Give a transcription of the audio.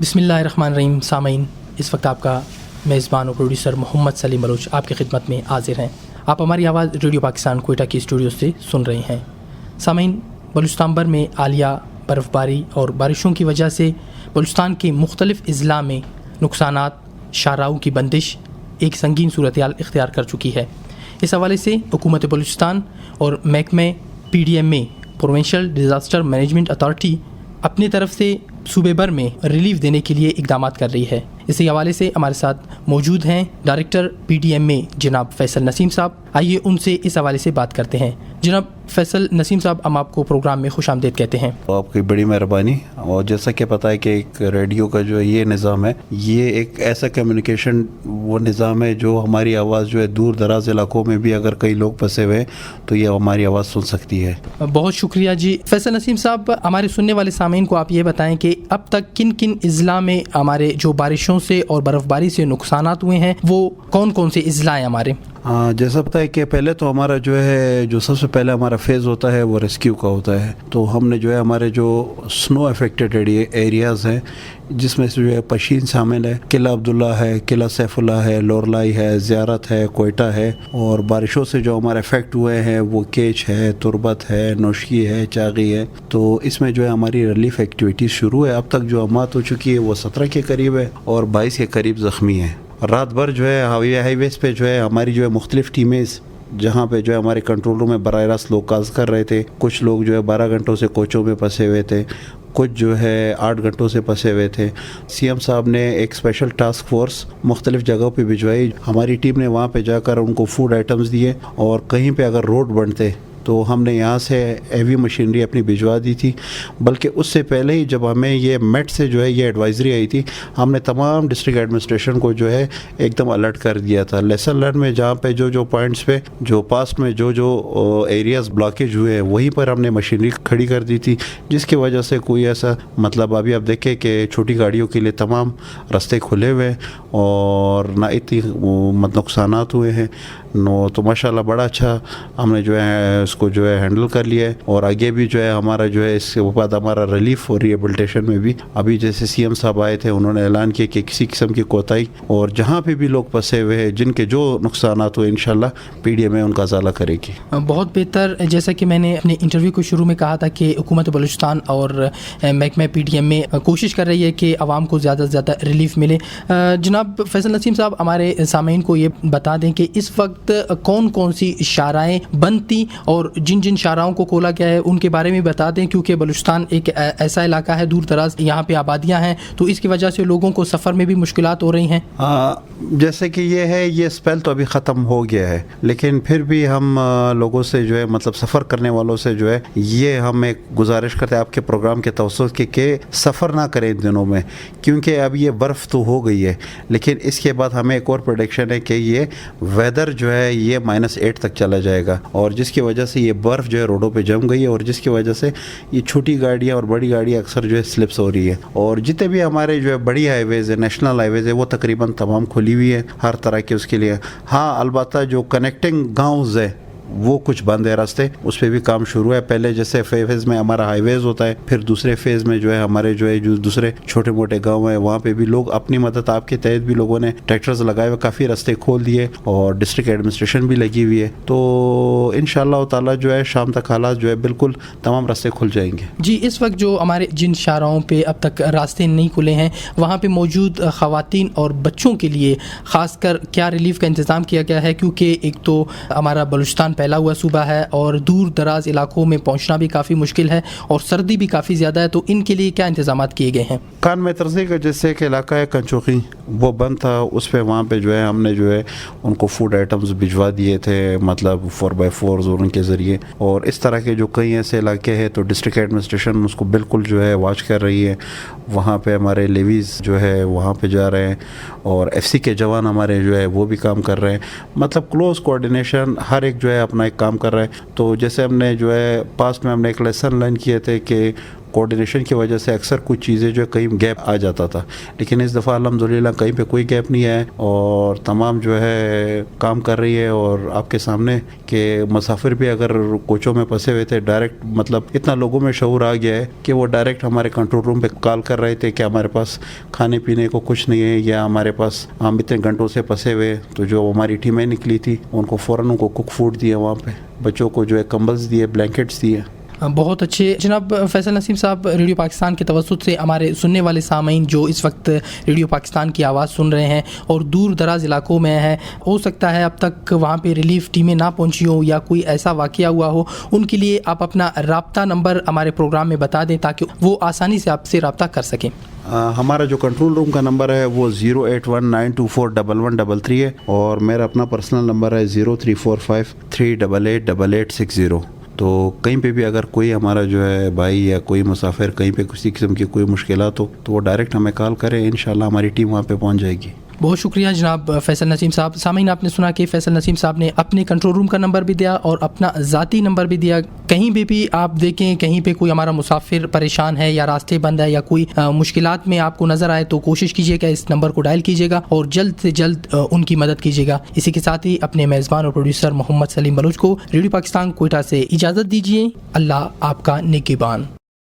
बिस्मिल्लाहिर्रहमानिर्रहीम। सामीन, इस वक्त आपका मेज़बान और प्रोड्यूसर मोहम्मद सलीम बलोच आपकी खिदमत में हाजिर हैं। आप हमारी आवाज़ रेडियो पाकिस्तान कोयटा की स्टूडियो से सुन रहे हैं। सामीन, बलूचिस्तान भर में आलिया बर्फ़बारी और बारिशों की वजह से बलूचिस्तान के मुख्तलिफ़ अज़ला में नुकसानात, शाहराहों की बंदिश एक संगीन सूरत-ए-हाल इख्तियार कर चुकी है। इस हवाले से हुकूमत बलूचिस्तान और महकमे PDMA provincial disaster management authority अपनी तरफ से सूबे भर में रिलीफ देने के लिए इक़दामात कर रही है। इसी हवाले से हमारे साथ मौजूद हैं डायरेक्टर PDMA जनाब फैसल नसीम साहब। आइए उनसे इस हवाले से बात करते हैं। जनाब फैसल नसीम साहब, हम आपको प्रोग्राम में खुशामदीद कहते हैं। आपकी बड़ी मेहरबानी। और जैसा कि पता है कि एक रेडियो का जो ये निज़ाम है, ये एक ऐसा कम्युनिकेशन वो निज़ाम है जो हमारी आवाज़ जो है दूर दराज इलाकों में भी अगर कई लोग फंसे हुए हैं तो ये हमारी आवाज़ सुन सकती है। बहुत शुक्रिया जी। फैसल नसीम साहब, हमारे सुनने वाले सामीन को आप ये बताएं कि अब तक किन किन अज़ला में हमारे जो बारिशों से और बर्फ़बारी से नुकसानात हुए हैं वो कौन कौन से अज़ला हैं हमारे? हाँ, जैसा पता है कि पहले तो हमारा जो है जो सबसे पहले हमारा फेज़ होता है वो रेस्क्यू का होता है। तो हमने जो है हमारे जो स्नो अफेक्टेड एरियाज़ हैं जिसमें से जो है पशीन शामिल है, किला अब्दुल्ला है, किला सैफुल्ला है, लोरलाई है, ज़ियारत है, कोयटा है। और बारिशों से जो हमारे इफ़ेक्ट हुए हैं वो केच है, तुरबत है, नौशकी है, चागी है। तो इसमें जो है हमारी रिलीफ एक्टिविटीज़ शुरू है। अब तक जो अमात हो चुकी है वो 17 के करीब है और 22 के करीब ज़ख्मी हैं। रात भर जो है हाईवेज़ पे जो है हमारी जो है मुख्तलिफ़ टीमें जहाँ पे जो है हमारे कंट्रोल रूम में बराह रास्त लोग काज कर रहे थे। कुछ लोग जो है 12 घंटों से कोचों में फंसे हुए थे, कुछ जो है 8 घंटों से फंसे हुए थे। CM साहब ने एक स्पेशल टास्क फोर्स मुख्तलिफ़ जगहों पे भिजवाई। हमारी टीम ने वहाँ पे जाकर उनको फूड आइटम्स दिए और कहीं पे अगर रोड बनते तो हमने यहाँ से हेवी मशीनरी अपनी भिजवा दी थी। बल्कि उससे पहले ही जब हमें ये मेट से जो है ये एडवाइजरी आई थी, हमने तमाम डिस्ट्रिक्ट एडमिनिस्ट्रेशन को जो है एकदम अलर्ट कर दिया था। लेसन लर्न में जहाँ पे जो पॉइंट्स पे जो पास्ट में जो एरियाज़ ब्लॉकेज हुए हैं वहीं पर हमने मशीनरी खड़ी कर दी थी, जिसकी वजह से कोई ऐसा मतलब अभी आप देखें कि छोटी गाड़ियों के लिए तमाम रास्ते खुले हुए हैं और ना इतनी नुकसानात हुए हैं। तो माशाल्लाह बड़ा अच्छा हमने जो है इसको जो है हैंडल कर लिया है। और आगे भी जो है हमारा जो है इसके बाद हमारा रिलीफ और रिहेबिलिटेशन में भी अभी जैसे CM साहब आए थे उन्होंने ऐलान किया कि किसी किस्म की कोताही और जहाँ पे भी लोग फंसे हुए हैं जिनके जो नुकसानात हुए इंशाल्लाह PDMA उनका ज़ाला करेगी। बहुत बेहतर। जैसा कि मैंने अपने इंटरव्यू के शुरू में कहा था कि हुकूमत बलूचिस्तान और महकमा PDMA कोशिश कर रही है कि आवाम को ज़्यादा से ज़्यादा रिलीफ मिले। जनाब फैसल नसीम साहब, हमारे सामीन को ये बता दें कि इस वक्त कौन कौन सी शाहराएँ बंद थी और जिन जिन शाहराहों को खोला गया है उनके बारे में बता दें, क्योंकि बलूचिस्तान एक ऐसा इलाका है दूर दराज, यहाँ पे आबादियाँ हैं तो इसकी वजह से लोगों को सफ़र में भी मुश्किलात हो रही हैं। जैसे कि ये स्पेल तो अभी ख़त्म हो गया है, लेकिन फिर भी हम लोगों से जो है मतलब सफ़र करने वालों से जो है ये हम एक गुजारिश करते हैं आपके प्रोग्राम के तवज्जुह के सफ़र ना करें इन दिनों में, क्योंकि अब ये बर्फ़ तो हो गई है लेकिन इसके बाद हमें एक और प्रेडिक्शन है कि ये वेदर जो है ये -8 तक चला जाएगा और जिसकी वजह से ये बर्फ़ जो है रोडों पे जम गई है और जिसकी वजह से ये छोटी गाड़ियाँ और बड़ी गाड़ियाँ अक्सर जो है स्लिप्स हो रही है। और जितने भी हमारे जो है बड़ी हाईवेज़ है, नेशनल हाईवेज़ है, वो तकरीबन तमाम खुली हुई है हर तरह के उसके लिए। हाँ, अलबत्ता जो कनेक्टिंग गाँव है वो कुछ बंद है रास्ते, उस पर भी काम शुरू है। पहले जैसे फेज़ में हमारा हाईवेज़ होता है, फिर दूसरे फेज़ में जो है हमारे जो है जो दूसरे छोटे मोटे गांव हैं वहाँ पे भी लोग अपनी मदद आपके तहत भी लोगों ने ट्रैक्टर्स लगाए हुए काफ़ी रास्ते खोल दिए और डिस्ट्रिक्ट एडमिनिस्ट्रेशन भी लगी हुई है। तो इंशाअल्लाह ताला जो है शाम तक हालात जो है बिल्कुल तमाम रास्ते खुल जाएंगे। जी, इस वक्त जो हमारे जिन शाहराहों पे अब तक रास्ते नहीं खुले हैं वहाँ पे मौजूद ख़वातीन और बच्चों के लिए ख़ासकर क्या रिलीफ का इंतज़ाम किया गया है? क्योंकि एक तो हमारा बलूचिस्तान फैला हुआ सूबा है और दूर दराज इलाकों में पहुंचना भी काफ़ी मुश्किल है और सर्दी भी काफ़ी ज़्यादा है, तो इनके लिए क्या इंतजामात किए गए हैं? कान में तरसी का जैसे कि इलाका है कंचोखी वो बंद था, उस पर वहाँ पे जो है हमने जो है उनको फूड आइटम्स भिजवा दिए थे, मतलब 4x4 और उनके ज़रिए। और इस तरह के जो कई ऐसे इलाके हैं तो डिस्ट्रिक्ट एडमिनिस्ट्रेशन उसको बिल्कुल जो है वॉच कर रही है। वहाँ पे हमारे लेवीज़ जो है वहाँ पे जा रहे हैं और FC के जवान हमारे जो है वो भी काम कर रहे हैं, मतलब क्लोज कोऑर्डिनेशन हर एक जो है अपना एक काम कर रहा है। तो जैसे हमने जो है पास्ट में हमने एक लेसन लर्न किए थे कि کوآرڈینیشن کی وجہ سے اکثر کچھ چیزیں جو ہے کہیں گیپ آ جاتا تھا، لیکن اس دفعہ الحمدللہ کہیں پہ کوئی گیپ نہیں ہے اور تمام جو ہے کام کر رہی ہے. اور آپ کے سامنے کہ مسافر بھی اگر کوچوں میں پھنسے ہوئے تھے ڈائریکٹ مطلب اتنا لوگوں میں شعور آ گیا ہے کہ وہ ڈائریکٹ ہمارے کنٹرول روم پہ کال کر رہے تھے کہ ہمارے پاس کھانے پینے کو کچھ نہیں ہے یا ہمارے پاس ہم اتنے گھنٹوں سے پھنسے ہوئے. تو جو ہماری ٹیمیں نکلی تھی ان کو فوراً ان کو کوک فوڈ دیا، وہاں پہ بچوں کو جو ہے کمبلز دیے، بلینکٹس دیے. بہت اچھے جناب فیصل نسیم صاحب، ریڈیو پاکستان کے توسط سے ہمارے سننے والے سامعین جو اس وقت ریڈیو پاکستان کی آواز سن رہے ہیں اور دور دراز علاقوں میں ہیں، ہو سکتا ہے اب تک وہاں پہ ریلیف ٹیمیں نہ پہنچی ہوں یا کوئی ایسا واقعہ ہوا ہو، ان کے لیے آپ اپنا رابطہ نمبر ہمارے پروگرام میں بتا دیں تاکہ وہ آسانی سے آپ سے رابطہ کر سکیں. ہمارا جو کنٹرول روم کا نمبر ہے وہ 08192411133 ہے اور میرا اپنا پرسنل نمبر ہے 0345388860. تو کہیں پہ بھی اگر کوئی ہمارا جو ہے بھائی یا کوئی مسافر کہیں پہ کسی قسم کی کوئی مشکلات ہو تو وہ ڈائریکٹ ہمیں کال کرے، انشاءاللہ ہماری ٹیم وہاں پہ پہنچ جائے گی. بہت شکریہ جناب فیصل نسیم صاحب. سامعین، آپ نے سنا کہ فیصل نسیم صاحب نے اپنے کنٹرول روم کا نمبر بھی دیا اور اپنا ذاتی نمبر بھی دیا. کہیں بھی آپ دیکھیں کہیں پہ کوئی ہمارا مسافر پریشان ہے یا راستے بند ہے یا کوئی مشکلات میں آپ کو نظر آئے تو کوشش کیجیے کہ اس نمبر کو ڈائل کیجیے گا اور جلد سے جلد ان کی مدد کیجیے گا. اسی کے ساتھ ہی اپنے میزبان اور پروڈیوسر محمد سلیم بلوچ کو ریڈیو پاکستان کوئٹہ سے اجازت دیجیے. اللہ آپ کا نگہبان.